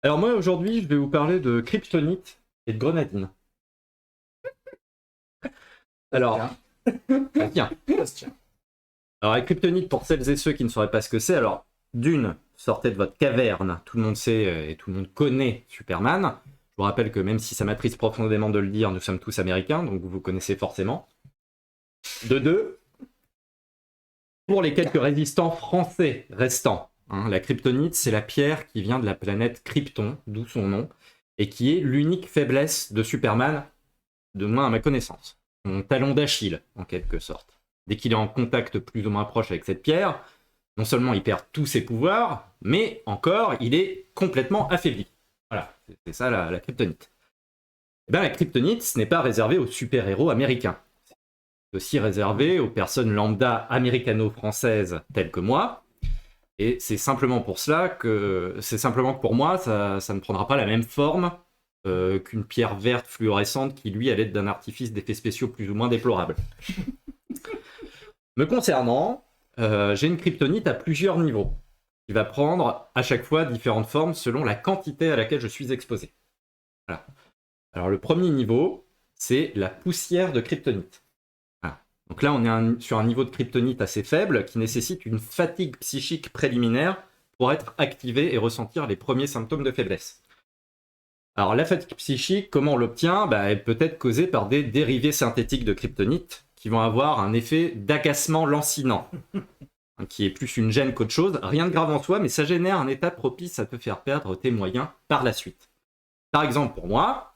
Alors moi aujourd'hui je vais vous parler de kryptonite et de grenadine. Alors, bah, tiens. Ça se tient. Alors la kryptonite pour celles et ceux qui ne sauraient pas ce que c'est, alors d'une, sortez de votre caverne, tout le monde sait et tout le monde connaît Superman. Je vous rappelle que même si ça m'attriste profondément de le dire, nous sommes tous américains, donc vous connaissez forcément. De deux, pour les quelques résistants français restants, hein, la kryptonite c'est la pierre qui vient de la planète Krypton, d'où son nom, et qui est l'unique faiblesse de Superman, de moins à ma connaissance. Mon talon d'Achille, en quelque sorte. Dès qu'il est en contact plus ou moins proche avec cette pierre, non seulement il perd tous ses pouvoirs, mais encore, il est complètement affaibli. Voilà, c'est ça la kryptonite. Eh bien, la kryptonite, ce n'est pas réservé aux super-héros américains. C'est aussi réservé aux personnes lambda américano-françaises telles que moi. Et c'est simplement pour cela que, c'est simplement que pour moi, ça ne prendra pas la même forme qu'une pierre verte fluorescente qui, lui, à l'aide d'un artifice d'effets spéciaux plus ou moins déplorable. Me concernant, j'ai une kryptonite à plusieurs niveaux, qui va prendre à chaque fois différentes formes selon la quantité à laquelle je suis exposé. Voilà. Alors le premier niveau, c'est la poussière de kryptonite. Voilà. Donc là, on est sur un niveau de kryptonite assez faible qui nécessite une fatigue psychique préliminaire pour être activé et ressentir les premiers symptômes de faiblesse. Alors la fatigue psychique, comment on l'obtient? Elle peut être causée par des dérivés synthétiques de kryptonite qui vont avoir un effet d'agacement lancinant, qui est plus une gêne qu'autre chose. Rien de grave en soi, mais ça génère un état propice à te faire perdre tes moyens par la suite. Par exemple, pour moi,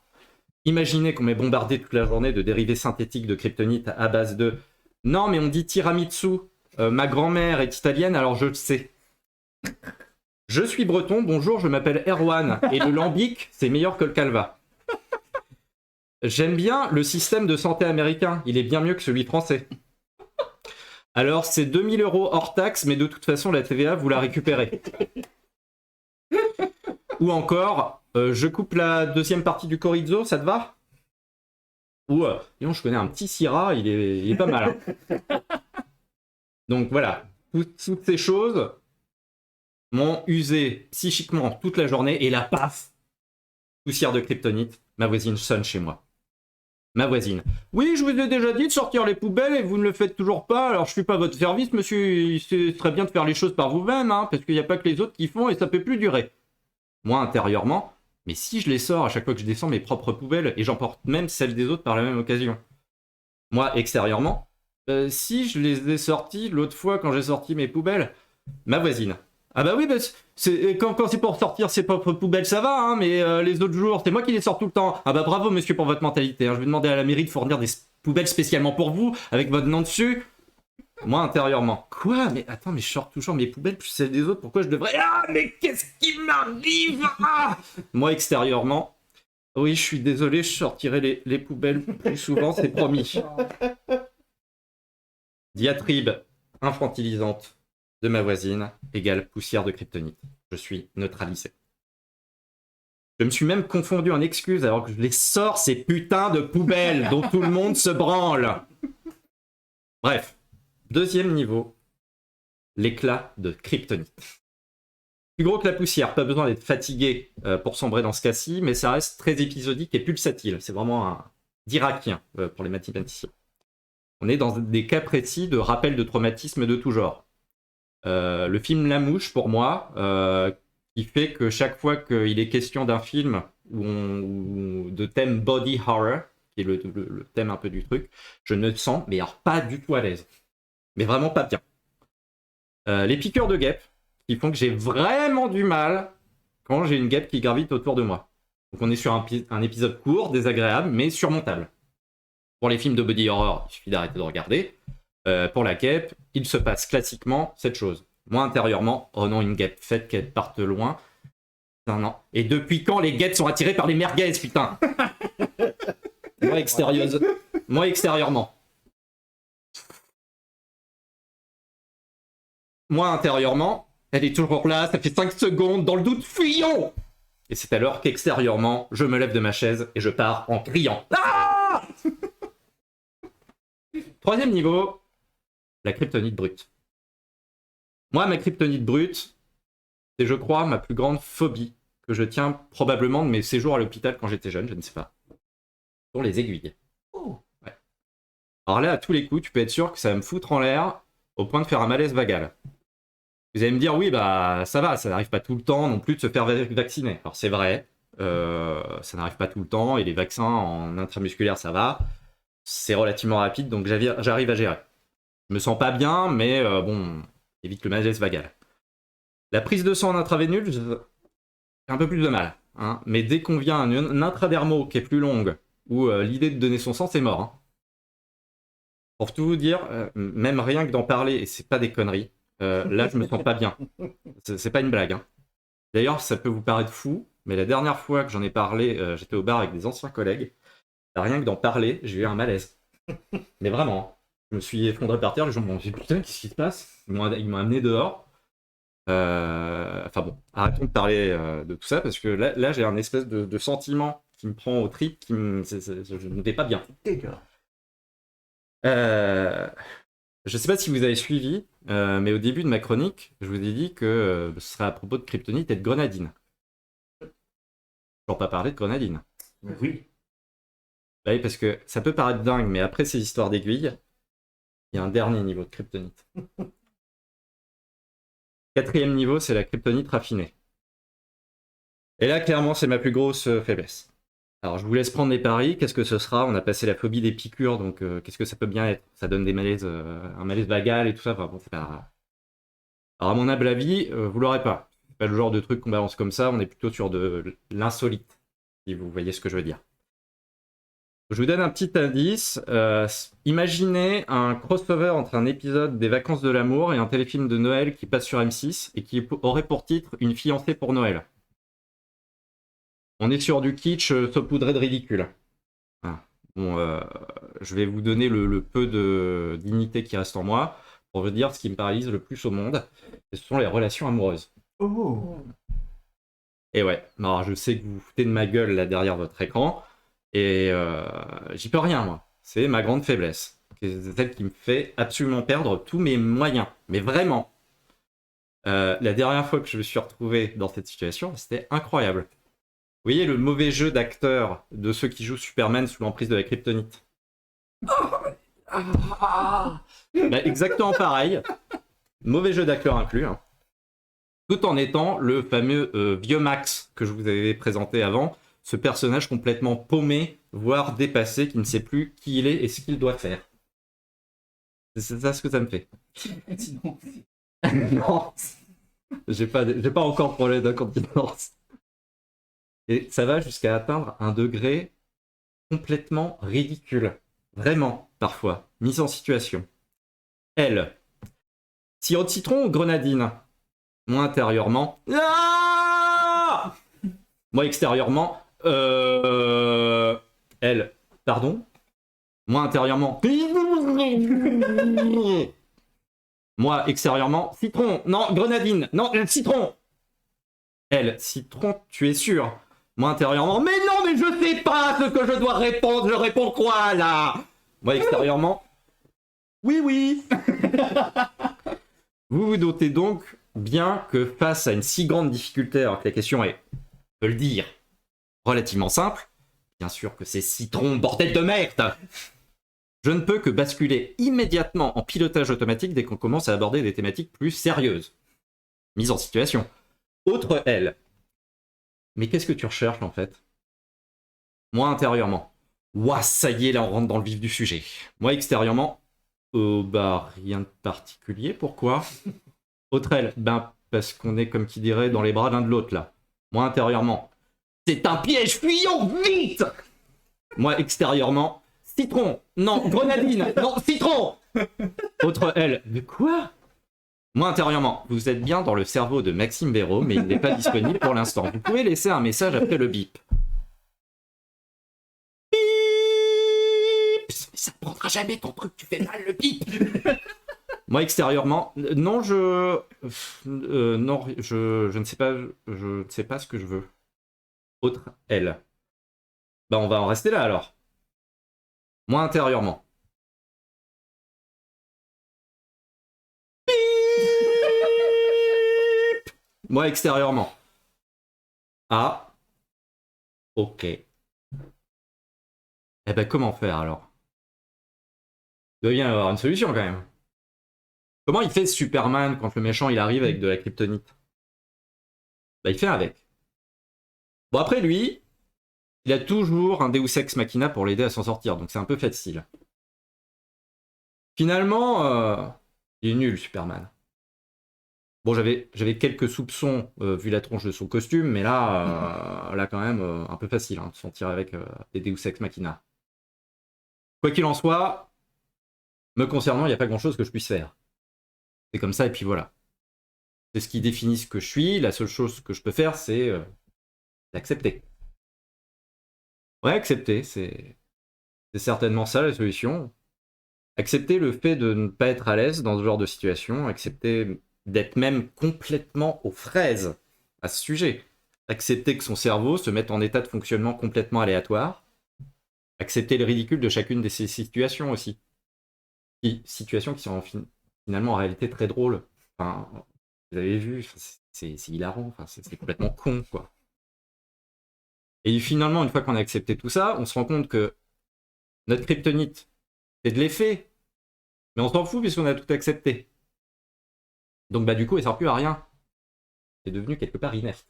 imaginez qu'on m'ait bombardé toute la journée de dérivés synthétiques de kryptonite à base de « Non, mais on dit tiramisu, ma grand-mère est italienne, alors je le sais. » Je suis breton, bonjour, je m'appelle Erwan, et le lambic, c'est meilleur que le calva. J'aime bien le système de santé américain, il est bien mieux que celui français. Alors c'est 2000 € hors taxe, mais de toute façon la TVA vous la récupérez. Ou encore, je coupe la deuxième partie du chorizo, ça te va? Ou, disons, je connais un petit Syrah, il est pas mal. Hein. Donc voilà, toutes ces choses m'ont usé psychiquement toute la journée, et là, paf, poussière de kryptonite, ma voisine sonne chez moi. Ma voisine. Oui, je vous ai déjà dit de sortir les poubelles et vous ne le faites toujours pas, alors je suis pas à votre service, monsieur, ce serait bien de faire les choses par vous-même, hein, parce qu'il n'y a pas que les autres qui font et ça peut plus durer. Moi, intérieurement, mais si je les sors à chaque fois que je descends mes propres poubelles et j'emporte même celles des autres par la même occasion. Moi, extérieurement, si je les ai sorties l'autre fois quand j'ai sorti mes poubelles, ma voisine. Ah bah oui, quand c'est pour sortir ses propres poubelles, ça va, hein, mais les autres jours, c'est moi qui les sors tout le temps. Ah bah bravo monsieur pour votre mentalité, hein. Je vais demander à la mairie de fournir des poubelles spécialement pour vous, avec votre nom dessus. Moi, intérieurement. Quoi? Mais attends, mais je sors toujours mes poubelles plus celles des autres, pourquoi je devrais... Ah, mais qu'est-ce qui m'arrive? Moi, extérieurement. Oui, je suis désolé, je sortirai les poubelles plus souvent, c'est promis. Diatribe infantilisante de ma voisine égale poussière de kryptonite. Je suis neutralisé. Je me suis même confondu en excuses alors que je les sors ces putains de poubelles dont tout le monde se branle. Bref, deuxième niveau, l'éclat de kryptonite. Plus gros que la poussière, pas besoin d'être fatigué pour sombrer dans ce cas-ci, mais ça reste très épisodique et pulsatile. C'est vraiment un diraquien pour les mathématiciens. On est dans des cas précis de rappel de traumatisme de tout genre. Le film La Mouche, pour moi, qui fait que chaque fois qu'il est question d'un film ou de thème body horror, qui est le thème un peu du truc, je ne sens, mais alors pas du tout à l'aise. Mais vraiment pas bien. Les piqûres de guêpes, qui font que j'ai vraiment du mal quand j'ai une guêpe qui gravite autour de moi. Donc on est sur un épisode court, désagréable, mais surmontable. Pour les films de body horror, il suffit d'arrêter de regarder. Pour la guêpe, il se passe classiquement cette chose. Moi, intérieurement, oh non, une guêpe, faites qu'elle parte loin. Non. Et depuis quand les guêpes sont attirées par les merguez, putain? Moi, extérieurement. Moi, intérieurement, elle est toujours là, ça fait 5 secondes, dans le doute, fuyons! Et c'est alors qu'extérieurement, je me lève de ma chaise et je pars en criant. Ah! Troisième niveau, la kryptonite brute. Moi, ma kryptonite brute, c'est, je crois, ma plus grande phobie que je tiens probablement de mes séjours à l'hôpital quand j'étais jeune, je ne sais pas. Sur les aiguilles. Oh. Ouais. Alors là, à tous les coups, tu peux être sûr que ça va me foutre en l'air au point de faire un malaise vagal. Vous allez me dire, oui, bah ça va, ça n'arrive pas tout le temps non plus de se faire vacciner. Alors c'est vrai, ça n'arrive pas tout le temps, et les vaccins en intramusculaire, ça va. C'est relativement rapide, donc j'arrive à gérer. Je me sens pas bien, mais bon, évite le malaise vagal. La prise de sang en intraveinule, j'ai un peu plus de mal. Hein, mais dès qu'on vient à un intradermo qui est plus longue, où l'idée de donner son sang, c'est mort. Hein. Pour tout vous dire, même rien que d'en parler, et c'est pas des conneries, là je me sens pas bien. C'est pas une blague. Hein. D'ailleurs, ça peut vous paraître fou, mais la dernière fois que j'en ai parlé, j'étais au bar avec des anciens collègues. Rien que d'en parler, j'ai eu un malaise. Mais vraiment, je me suis effondré par terre, les gens m'ont dit putain, qu'est-ce qui se passe? Ils m'ont amené dehors. Enfin bon, arrêtons de parler de tout ça parce que là j'ai un espèce de sentiment qui me prend au trip, je ne vais pas bien. Je sais pas si vous avez suivi, mais au début de ma chronique, je vous ai dit que ce serait à propos de kryptonite et de grenadine. Pour pas parler de grenadine. Oui. Bah oui, parce que ça peut paraître dingue, mais après ces histoires d'aiguilles, il y a un dernier niveau de kryptonite. Quatrième niveau, c'est la kryptonite raffinée. Et là, clairement, c'est ma plus grosse faiblesse. Alors, je vous laisse prendre les paris. Qu'est-ce que ce sera? On a passé la phobie des piqûres, donc qu'est-ce que ça peut bien être? Ça donne des malaises, un malaise vagal et tout ça. Enfin, bon, c'est pas... Alors, à mon humble avis, vous l'aurez pas. C'est pas le genre de truc qu'on balance comme ça. On est plutôt sur de l'insolite, si vous voyez ce que je veux dire. Je vous donne un petit indice. Imaginez un crossover entre un épisode des Vacances de l'amour et un téléfilm de Noël qui passe sur M6 et qui aurait pour titre Une fiancée pour Noël. On est sur du kitsch saupoudré de ridicule. Ah. Bon, je vais vous donner le peu de dignité qui reste en moi pour vous dire ce qui me paralyse le plus au monde. Ce sont les relations amoureuses. Oh. Et ouais, alors je sais que vous vous foutez de ma gueule là derrière votre écran. Et j'y peux rien, moi. C'est ma grande faiblesse. C'est celle qui me fait absolument perdre tous mes moyens. Mais vraiment. La dernière fois que je me suis retrouvé dans cette situation, c'était incroyable. Vous voyez le mauvais jeu d'acteur de ceux qui jouent Superman sous l'emprise de la kryptonite. Bah, exactement pareil. Mauvais jeu d'acteur inclus. Hein. Tout en étant le fameux vieux Max que je vous avais présenté avant. Ce personnage complètement paumé, voire dépassé, qui ne sait plus qui il est et ce qu'il doit faire. C'est ça ce que ça me fait. Non, j'ai pas encore problème d'incontinence. Et ça va jusqu'à atteindre un degré complètement ridicule. Vraiment, parfois. Mise en situation. Elle. Sirop de citron ou grenadine? Moi intérieurement. Ah moi extérieurement. Elle. Pardon? Moi intérieurement. Moi extérieurement. Citron. Non, grenadine. Non, citron. Elle. Citron, tu es sûr? Moi intérieurement. Mais non, mais je sais pas ce que je dois répondre. Je réponds quoi là? Moi extérieurement. Oui, oui. Vous vous doutez donc bien que face à une si grande difficulté, alors que la question est, on peut le dire, relativement simple, bien sûr que c'est citron, bordel de merde. Je ne peux que basculer immédiatement en pilotage automatique dès qu'on commence à aborder des thématiques plus sérieuses. Mise en situation. Autre L. Mais qu'est-ce que tu recherches en fait? Moi intérieurement. Ouah, ça y est, là on rentre dans le vif du sujet. Moi extérieurement. Bah rien de particulier, pourquoi? Autre L. Ben parce qu'on est comme qui dirait dans les bras l'un de l'autre là. Moi intérieurement. C'est un piège, fuyons vite! Moi extérieurement. Citron! Non, grenadine! Non, citron! Autre L. Mais quoi? Moi intérieurement, vous êtes bien dans le cerveau de Maxime Béraud, mais il n'est pas disponible pour l'instant. Vous pouvez laisser un message après le bip. Bip! Mais ça ne prendra jamais ton truc, tu fais mal le bip! Moi extérieurement, non, non, je ne sais pas, je ne sais pas ce que je veux. Autre L. Bah on va en rester là alors. Moi intérieurement. Moi extérieurement. Ah, ok. Eh ben, comment faire alors? Il doit bien y avoir une solution quand même. Comment il fait Superman quand le méchant il arrive avec de la kryptonite? Bah, il fait avec. Bon, après lui, il a toujours un Deus Ex Machina pour l'aider à s'en sortir, donc c'est un peu facile. Finalement, il est nul, Superman. Bon, j'avais quelques soupçons vu la tronche de son costume, mais là quand même, un peu facile hein, de s'en tirer avec des Deus Ex Machina. Quoi qu'il en soit, me concernant, il n'y a pas grand-chose que je puisse faire. C'est comme ça, et puis voilà. C'est ce qui définit ce que je suis. La seule chose que je peux faire, c'est l'accepter. Ouais, accepter, c'est certainement ça la solution. Accepter le fait de ne pas être à l'aise dans ce genre de situation, accepter d'être même complètement aux fraises à ce sujet. Accepter que son cerveau se mette en état de fonctionnement complètement aléatoire. Accepter le ridicule de chacune de ces situations aussi. Situations qui sont finalement en réalité très drôles. Enfin, vous avez vu, c'est hilarant, enfin, c'est complètement con, quoi. Et finalement, une fois qu'on a accepté tout ça, on se rend compte que notre kryptonite, c'est de l'effet, mais on s'en fout puisqu'on a tout accepté. Donc bah du coup, elle sert plus à rien. C'est devenu quelque part inerte.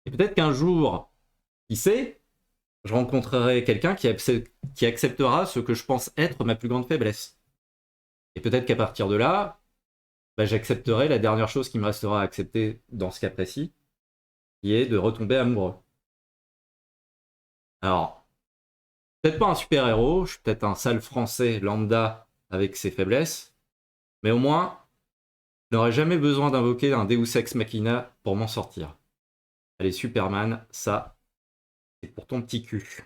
Et peut-être qu'un jour, qui sait, je rencontrerai quelqu'un qui acceptera ce que je pense être ma plus grande faiblesse. Et peut-être qu'à partir de là, bah, j'accepterai la dernière chose qui me restera à accepter dans ce cas précis, qui est de retomber amoureux. Alors, peut-être pas un super-héros, je suis peut-être un sale français lambda avec ses faiblesses, mais au moins, je n'aurais jamais besoin d'invoquer un Deus Ex Machina pour m'en sortir. Allez, Superman, ça, c'est pour ton petit cul.